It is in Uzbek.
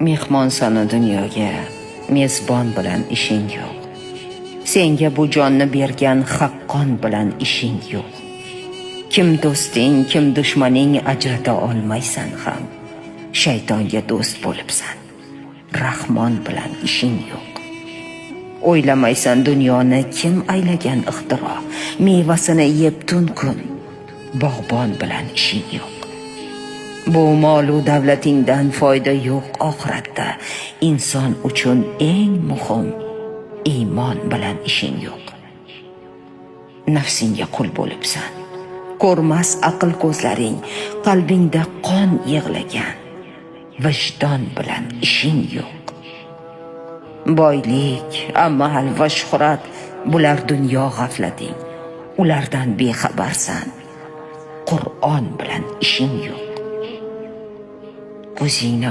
Mehmonsanu dunyoga, mezbon bilan ishing yo'q. Senga bu jonni bergan haqqon bilan ishing yo'q. Kim do'sting, kim dushmaning ajrata olmaysan ham. Shaytonga do'st bo'libsan. Rahmon bilan ishing yo'q. O'ylamaysan dunyoni kim aylagan ixtiro, mevasini yeb tun kun. Bog'bon bilan ishing yo'q. Bu mol-u davlatingdan foyda yo'q oxiratda. Inson uchun eng muhim iymon bilan ishing yo'q. Nafsingga qul bo'libsan. Ko'rmas aql ko'zlaring, qalbingda qon yig'lagan. Vijdon bilan ishing yo'q. Boylik, amal va shuhrat bular dunyo g'aflating. Ulardan bexabarsan. Qur'on bilan ishing yo'q. Ko'zingni